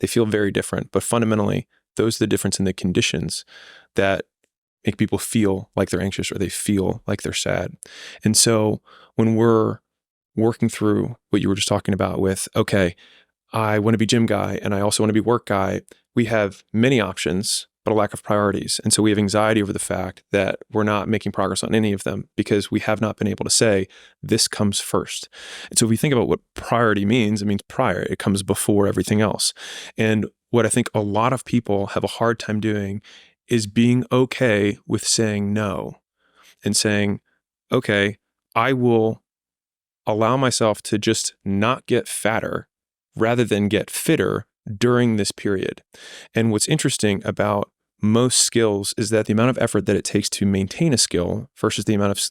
They feel very different, but fundamentally, those are the difference in the conditions that make people feel like they're anxious or they feel like they're sad. And so when we're working through what you were just talking about with, okay, I want to be gym guy and I also want to be work guy, we have many options, but a lack of priorities. And so we have anxiety over the fact that we're not making progress on any of them because we have not been able to say, this comes first. And so if we think about what priority means, it means prior. It comes before everything else. And what I think a lot of people have a hard time doing is being okay with saying no and saying, okay, I will allow myself to just not get fatter rather than get fitter during this period. And what's interesting about most skills is that the amount of effort that it takes to maintain a skill versus the amount of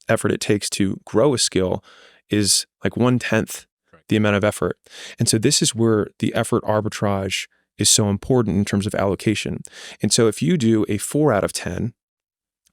effort it takes to grow a skill is like 1/10 the amount of effort. And so this is where the effort arbitrage is so important in terms of allocation. And so if you do a 4 out of 10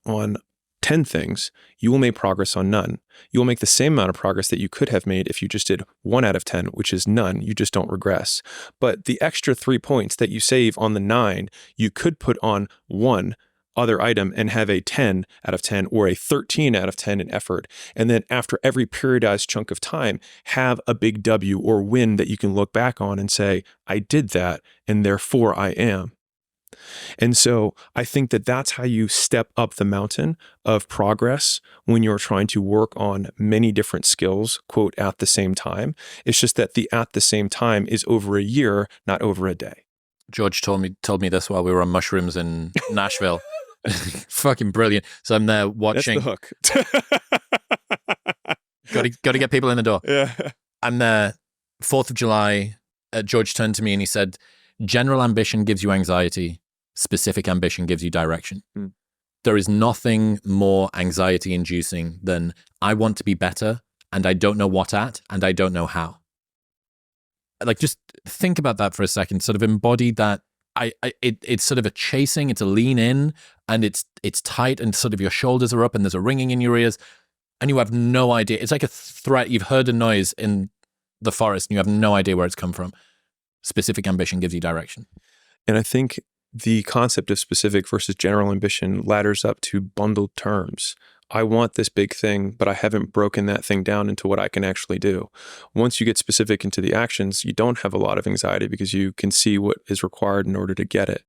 on 10 things, you will make progress on none. You will make the same amount of progress that you could have made if you just did 1 out of 10, which is none. You just don't regress. But the extra 3 points that you save on the 9, you could put on one other item and have a 10 out of 10 or a 13 out of 10 in effort. And then after every periodized chunk of time, have a big W or win that you can look back on and say, I did that, and therefore I am. And so I think that that's how you step up the mountain of progress when you're trying to work on many different skills, quote, at the same time. It's just that the at the same time is over a year, not over a day. George told me this while we were on mushrooms in Nashville. Fucking brilliant. So I'm there watching. That's the hook. Got to get people in the door. Yeah. I'm there, 4th of July. George turned to me and he said, general ambition gives you anxiety. Specific ambition gives you direction. There is nothing more anxiety inducing than I want to be better and I don't know what at and I don't know how. Like, just think about that for a second. Sort of embody that. It's sort of a chasing, it's a lean in, and it's tight, and sort of your shoulders are up, and there's a ringing in your ears, and you have no idea. It's like a threat. You've heard a noise in the forest, and you have no idea where it's come from. Specific ambition gives you direction. And I think the concept of specific versus general ambition ladders up to bundled terms. I want this big thing, but I haven't broken that thing down into what I can actually do. Once you get specific into the actions, you don't have a lot of anxiety because you can see what is required in order to get it.